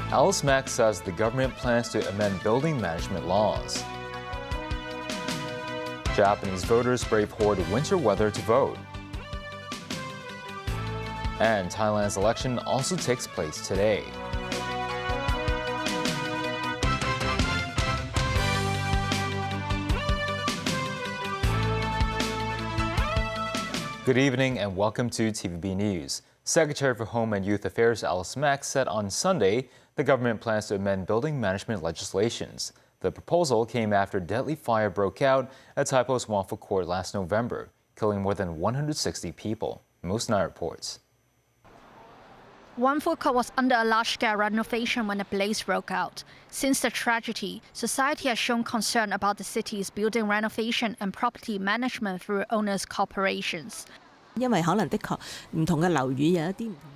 Alice Mack says the government plans to amend building management laws. Japanese voters brave horde winter weather to vote. And Thailand's election also takes place today. Good evening and welcome to TVB News. Secretary for Home and Youth Affairs Alice Mack said on Sunday the government plans to amend building management legislations. The proposal came after deadly fire broke out at Taipo's Wangfu Court last November, killing more than 160 people. Most Night reports. Wangfu Court was under a large-scale renovation when a blaze broke out. Since the tragedy, society has shown concern about the city's building renovation and property management through owners' corporations.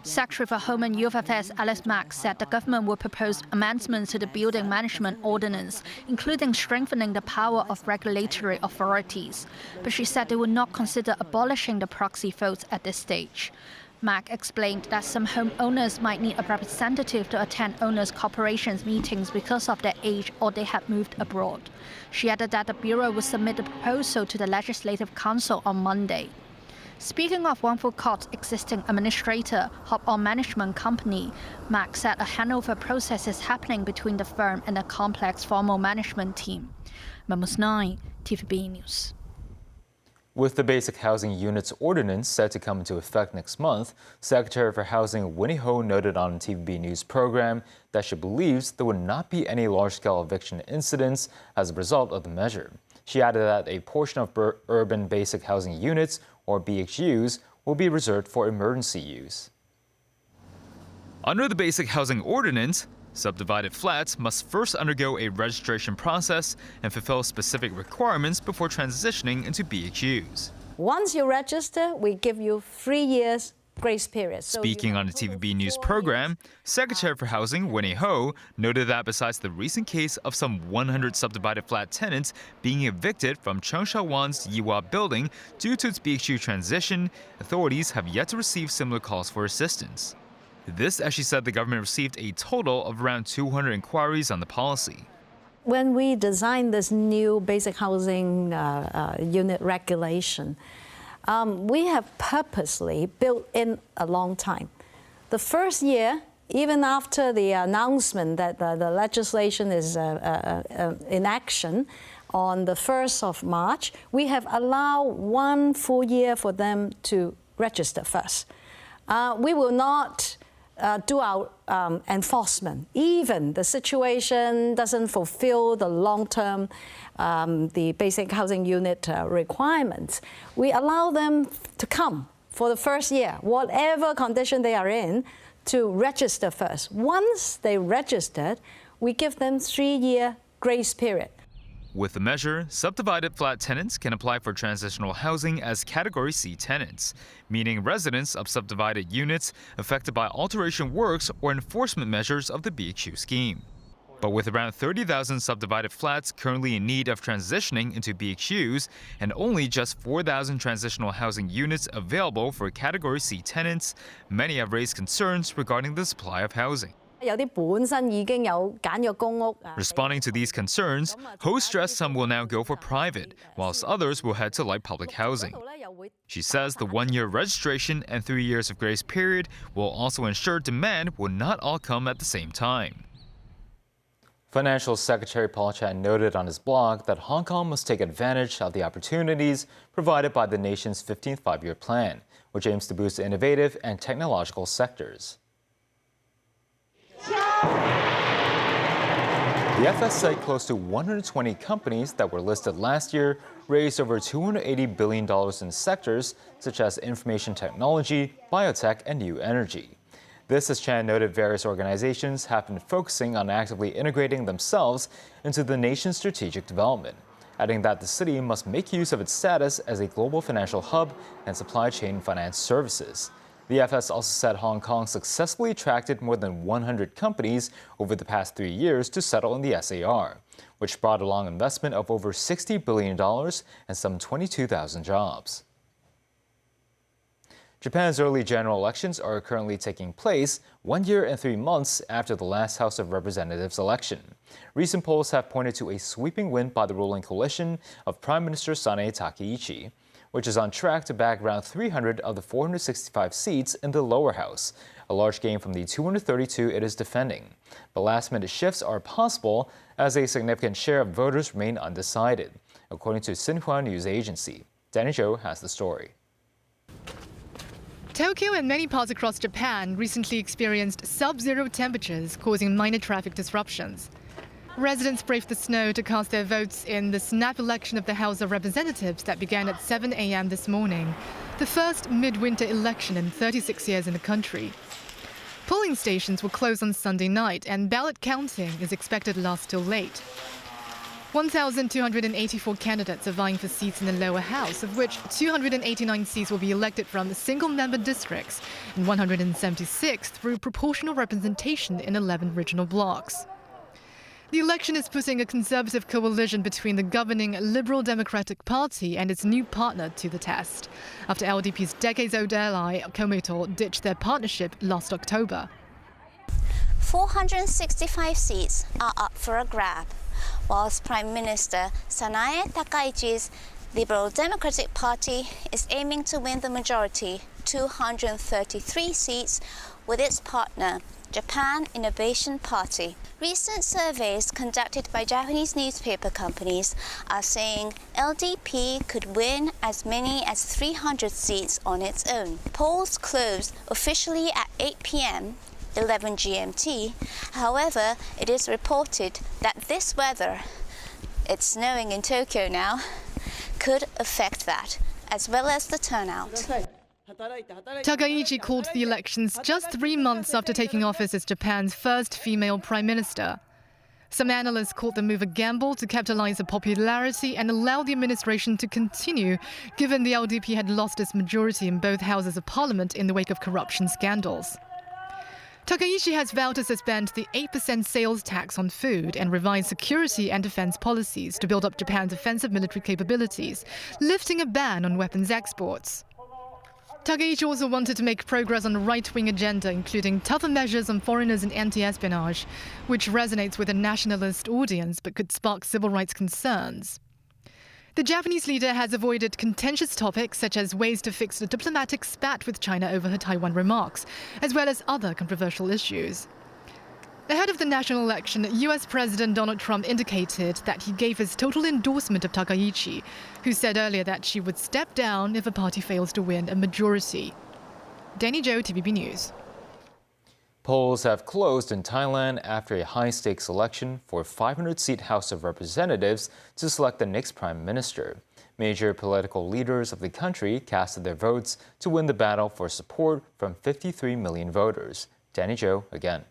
Secretary for Home and Youth Affairs Alice Mack said the government will propose amendments to the building management ordinance, including strengthening the power of regulatory authorities. But she said they would not consider abolishing the proxy votes at this stage. Mack explained that some homeowners might need a representative to attend owners' corporations meetings because of their age or they have moved abroad. She added that the Bureau will submit the proposal to the Legislative Council on Monday. Speaking of Wangfu Court's existing administrator, Hop-On Management Company, Mack said a handover process is happening between the firm and a complex formal management team. Most Night, TVB News. With the Basic Housing Units Ordinance set to come into effect next month, Secretary for Housing Winnie Ho noted on a TVB News program that she believes there would not be any large-scale eviction incidents as a result of the measure. She added that a portion of urban basic housing units, or BHUs, will be reserved for emergency use. Under the Basic Housing Ordinance, subdivided flats must first undergo a registration process and fulfill specific requirements before transitioning into BHUs. Once you register, we give you 3 years grace period. Speaking on a TVB News program, Secretary for Housing Winnie Ho noted that besides the recent case of some 100 subdivided flat tenants being evicted from Cheung Sha Wan's Yiwa building due to its BHU transition, authorities have yet to receive similar calls for assistance. This, as she said, the government received a total of around 200 inquiries on the policy. When we designed this new basic housing unit regulation, we have purposely built in a long time. The first year, even after the announcement that the legislation is in action on the 1st of March, we have allowed 1 full year for them to register first. We will not do our enforcement. Even the situation doesn't fulfill the long-term, the basic housing unit requirements. We allow them to come for the first year, whatever condition they are in, to register first. Once they registered, we give them 3-year grace period. With the measure, subdivided flat tenants can apply for transitional housing as Category C tenants, meaning residents of subdivided units affected by alteration works or enforcement measures of the BHU scheme. But with around 30,000 subdivided flats currently in need of transitioning into BHUs and only just 4,000 transitional housing units available for Category C tenants, many have raised concerns regarding the supply of housing. Responding to these concerns, Ho stressed some will now go for private, whilst others will head to light public housing. She says the 1-year registration and 3 years of grace period will also ensure demand will not all come at the same time. Financial Secretary Paul Chan noted on his blog that Hong Kong must take advantage of the opportunities provided by the nation's 15th five-year plan, which aims to boost innovative and technological sectors. The FS said close to 120 companies that were listed last year raised over $280 billion in sectors such as information technology, biotech, and new energy. This, as Chan noted, various organizations have been focusing on actively integrating themselves into the nation's strategic development, adding that the city must make use of its status as a global financial hub and supply chain finance services. The FS also said Hong Kong successfully attracted more than 100 companies over the past 3 years to settle in the SAR, which brought along investment of over $60 billion and some 22,000 jobs. Japan's early general elections are currently taking place 1 year and 3 months after the last House of Representatives election. Recent polls have pointed to a sweeping win by the ruling coalition of Prime Minister Sanae Takaichi, which is on track to bag around 300 of the 465 seats in the lower house, a large gain from the 232 it is defending. But last-minute shifts are possible as a significant share of voters remain undecided, according to Xinhua News Agency. Danny Zhou has the story. Tokyo and many parts across Japan recently experienced sub-zero temperatures, causing minor traffic disruptions. Residents braved the snow to cast their votes in the snap election of the House of Representatives that began at 7 a.m. this morning, the first midwinter election in 36 years in the country. Polling stations will close on Sunday night, and ballot counting is expected to last till late. 1,284 candidates are vying for seats in the lower house, of which 289 seats will be elected from single-member districts and 176 through proportional representation in 11 regional blocks. The election is putting a conservative coalition between the governing Liberal Democratic Party and its new partner to the test, after LDP's decades-old ally Komeito ditched their partnership last October. 465 seats are up for a grab, whilst Prime Minister Sanae Takaichi's Liberal Democratic Party is aiming to win the majority, 233 seats, with its partner, Japan Innovation Party. Recent surveys conducted by Japanese newspaper companies are saying LDP could win as many as 300 seats on its own. Polls closed officially at 8 p.m. 11 GMT. However, it is reported that this weather, it's snowing in Tokyo now, could affect that, as well as the turnout. Takaichi called the elections just 3 months after taking office as Japan's first female prime minister. Some analysts called the move a gamble to capitalize on popularity and allow the administration to continue, given the LDP had lost its majority in both houses of parliament in the wake of corruption scandals. Takaichi has vowed to suspend the 8% sales tax on food and revise security and defense policies to build up Japan's offensive military capabilities, lifting a ban on weapons exports. Takaichi also wanted to make progress on the right-wing agenda, including tougher measures on foreigners and anti-espionage, which resonates with a nationalist audience but could spark civil rights concerns. The Japanese leader has avoided contentious topics such as ways to fix the diplomatic spat with China over her Taiwan remarks, as well as other controversial issues. Ahead of the national election, US President Donald Trump indicated that he gave his total endorsement of Takaichi, who said earlier that she would step down if a party fails to win a majority. Danny Zhou, TVB News. Polls have closed in Thailand after a high-stakes election for a 500-seat House of Representatives to select the next prime minister. Major political leaders of the country casted their votes to win the battle for support from 53 million voters. Danny Zhou again.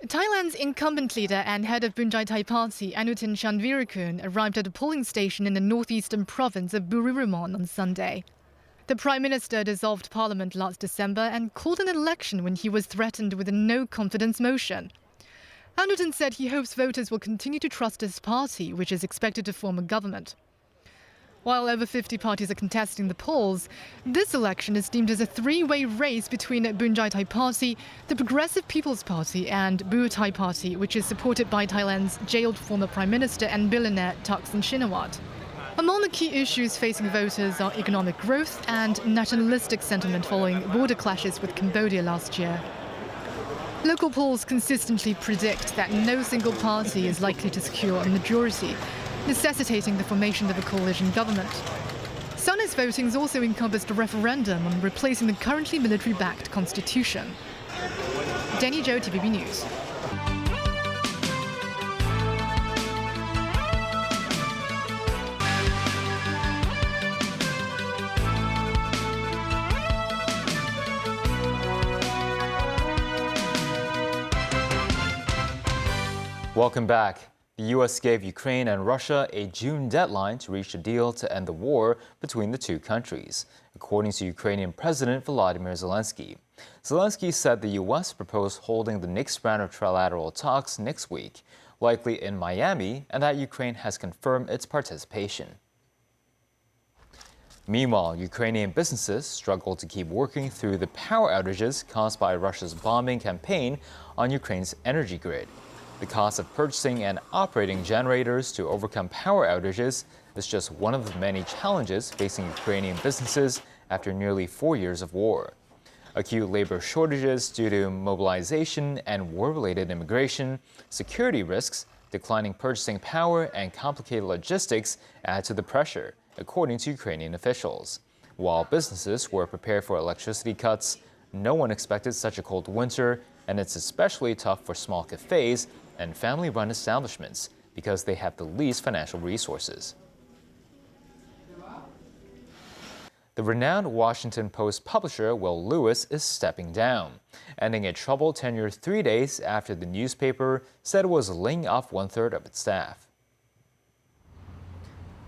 Thailand's incumbent leader and head of Bunjai Thai Party, Anutin Chanvirakul, arrived at a polling station in the northeastern province of Buriramon on Sunday. The Prime Minister dissolved Parliament last December and called an election when he was threatened with a no-confidence motion. Anutin said he hopes voters will continue to trust his party, which is expected to form a government. While over 50 parties are contesting the polls, this election is deemed as a three-way race between Bunjai Thai Party, the Progressive People's Party and Bu Thai Party, which is supported by Thailand's jailed former Prime Minister and billionaire Thaksin Shinawatra. Among the key issues facing voters are economic growth and nationalistic sentiment following border clashes with Cambodia last year. Local polls consistently predict that no single party is likely to secure a majority, necessitating the formation of a coalition government. Sunday's votings also encompassed a referendum on replacing the currently military-backed constitution. Danny Zhou, TVB News. Welcome back. The U.S. gave Ukraine and Russia a June deadline to reach a deal to end the war between the two countries, according to Ukrainian President Volodymyr Zelensky. Zelensky said the U.S. proposed holding the next round of trilateral talks next week, likely in Miami, and that Ukraine has confirmed its participation. Meanwhile, Ukrainian businesses struggle to keep working through the power outages caused by Russia's bombing campaign on Ukraine's energy grid. The cost of purchasing and operating generators to overcome power outages is just one of the many challenges facing Ukrainian businesses after nearly 4 years of war. Acute labor shortages due to mobilization and war-related immigration, security risks, declining purchasing power, and complicated logistics add to the pressure, according to Ukrainian officials. While businesses were prepared for electricity cuts, no one expected such a cold winter, and it's especially tough for small cafes and family-run establishments because they have the least financial resources. The renowned Washington Post publisher Will Lewis is stepping down, ending a troubled tenure 3 days after the newspaper said it was laying off 1/3 of its staff.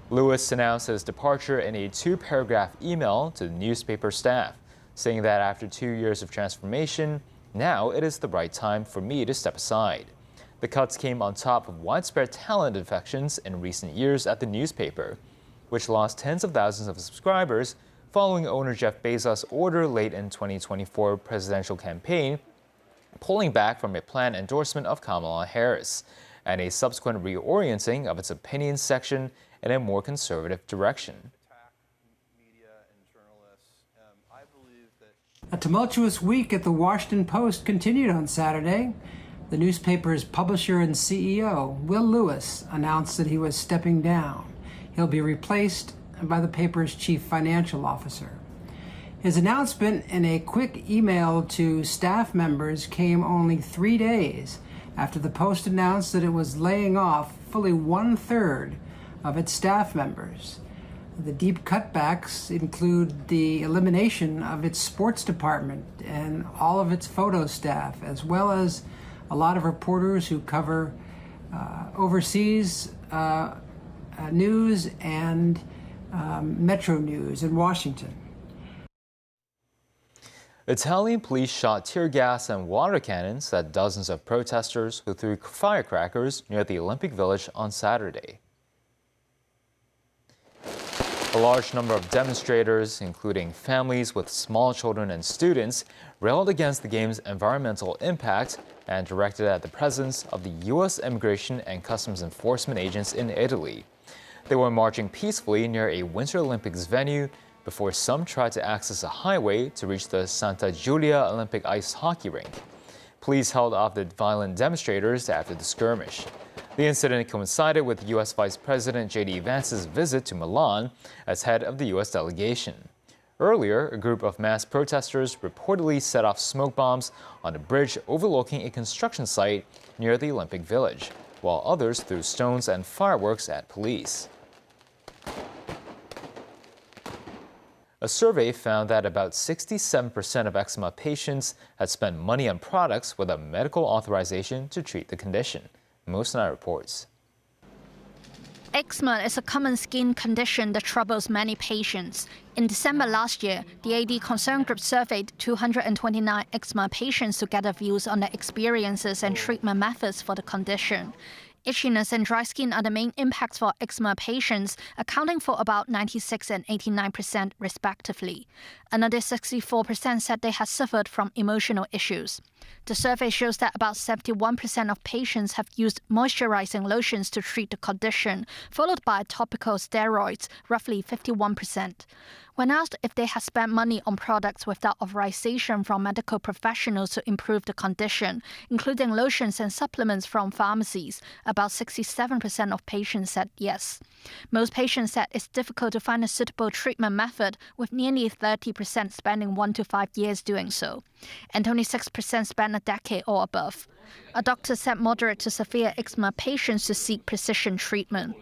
Lewis announced his departure in a 2-paragraph email to the newspaper staff, saying that after 2 years of transformation, now it is the right time for me to step aside. The cuts came on top of widespread talent defections in recent years at the newspaper, which lost tens of thousands of subscribers following owner Jeff Bezos' order late in 2024 presidential campaign, pulling back from a planned endorsement of Kamala Harris, and a subsequent reorienting of its opinions section in a more conservative direction. A tumultuous week at the Washington Post continued on Saturday. The newspaper's publisher and CEO, Will Lewis, announced that he was stepping down. He'll be replaced by the paper's chief financial officer. His announcement in a quick email to staff members came only 3 days after the Post announced that it was laying off fully 1/3 of its staff members. The deep cutbacks include the elimination of its sports department and all of its photo staff, as well as a lot of reporters who cover overseas news and Metro News in Washington. Italian police shot tear gas and water cannons at dozens of protesters who threw firecrackers near the Olympic Village on Saturday. A large number of demonstrators, including families with small children and students, railed against the game's environmental impact and directed at the presence of the U.S. Immigration and Customs Enforcement agents in Italy. They were marching peacefully near a Winter Olympics venue before some tried to access a highway to reach the Santa Giulia Olympic ice hockey rink. Police held off the violent demonstrators after the skirmish. The incident coincided with U.S. Vice President J.D. Vance's visit to Milan as head of the U.S. delegation. Earlier, a group of mass protesters reportedly set off smoke bombs on a bridge overlooking a construction site near the Olympic Village, while others threw stones and fireworks at police. A survey found that about 67% of eczema patients had spent money on products without medical authorization to treat the condition. Most Night reports. Eczema is a common skin condition that troubles many patients. In December last year, the AD Concern Group surveyed 229 eczema patients to gather views on their experiences and treatment methods for the condition. Itchiness and dry skin are the main impacts for eczema patients, accounting for about 96% and 89% respectively. Another 64% said they had suffered from emotional issues. The survey shows that about 71% of patients have used moisturizing lotions to treat the condition, followed by topical steroids, roughly 51%. When asked if they had spent money on products without authorization from medical professionals to improve the condition, including lotions and supplements from pharmacies, about 67% of patients said yes. Most patients said it's difficult to find a suitable treatment method, with nearly 30% spending 1 to 5 years doing so, and only 6% spend a decade or above. A doctor said moderate to severe eczema patients should seek precision treatment.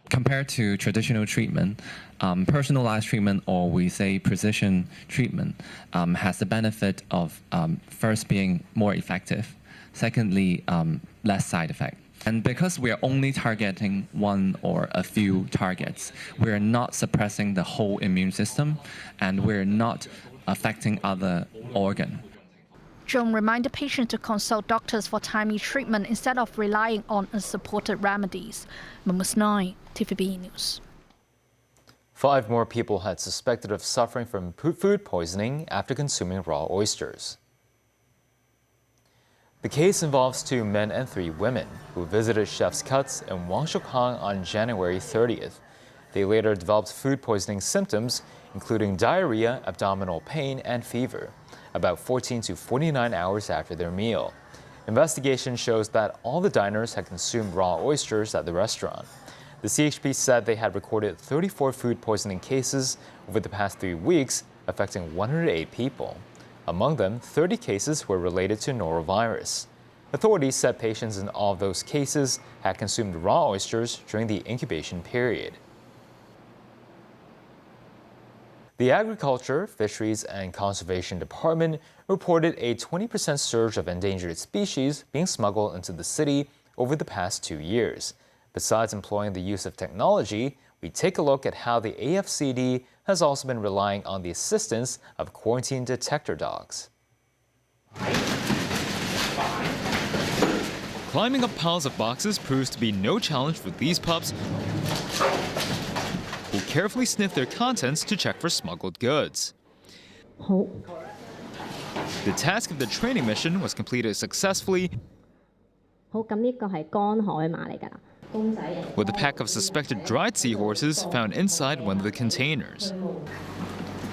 Compared to traditional treatment, personalized treatment, or we say precision treatment, has the benefit of first being more effective, secondly, less side effect. And because we are only targeting one or a few targets, we are not suppressing the whole immune system, and we're not affecting other organs. Zhong reminded patients to consult doctors for timely treatment instead of relying on unsupported remedies. Momus 9, TVB News. 5 more people had suspected of suffering from food poisoning after consuming raw oysters. The case involves 2 men and 3 women who visited Chef's Cuts in Wangshoukhang on January 30th. They later developed food poisoning symptoms, including diarrhea, abdominal pain, and fever, about 14 to 49 hours after their meal. Investigation shows that all the diners had consumed raw oysters at the restaurant. The CHP said they had recorded 34 food poisoning cases over the past 3 weeks, affecting 108 people. Among them, 30 cases were related to norovirus. Authorities said patients in all of those cases had consumed raw oysters during the incubation period. The Agriculture, Fisheries and Conservation Department reported a 20% surge of endangered species being smuggled into the city over the past 2 years. Besides employing the use of technology, we take a look at how the AFCD has also been relying on the assistance of quarantine detector dogs. Climbing up piles of boxes proves to be no challenge for these pups, who carefully sniff their contents to check for smuggled goods. The task of the training mission was completed successfully with a pack of suspected dried seahorses found inside one of the containers.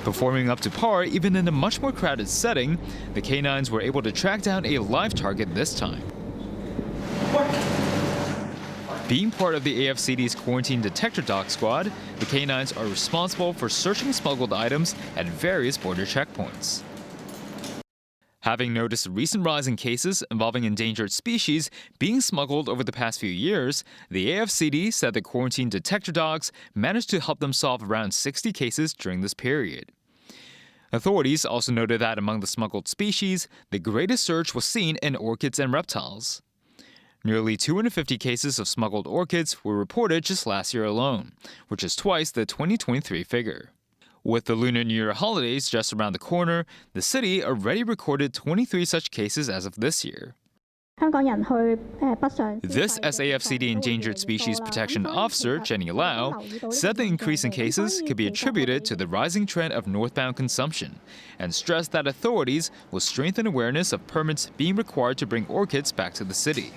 Performing up to par even in a much more crowded setting, the canines were able to track down a live target this time. Being part of the AFCD's quarantine detector dog squad, the canines are responsible for searching smuggled items at various border checkpoints. Having noticed a recent rise in cases involving endangered species being smuggled over the past few years, the AFCD said the quarantine detector dogs managed to help them solve around 60 cases during this period. Authorities also noted that among the smuggled species, the greatest surge was seen in orchids and reptiles. Nearly 250 cases of smuggled orchids were reported just last year alone, which is twice the 2023 figure. With the Lunar New Year holidays just around the corner, the city already recorded 23 such cases as of this year. This SAFCD Endangered Species Protection Officer, Jenny Lau, said the increase in cases could be attributed to the rising trend of northbound consumption and stressed that authorities will strengthen awareness of permits being required to bring orchids back to the city.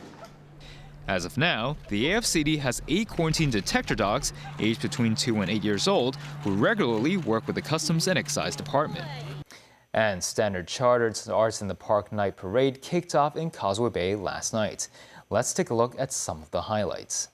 As of now, the AFCD has 8 quarantine detector dogs aged between 2 and 8 years old who regularly work with the Customs and Excise Department. And Standard Chartered's Arts in the Park Night Parade kicked off in Causeway Bay last night. Let's take a look at some of the highlights.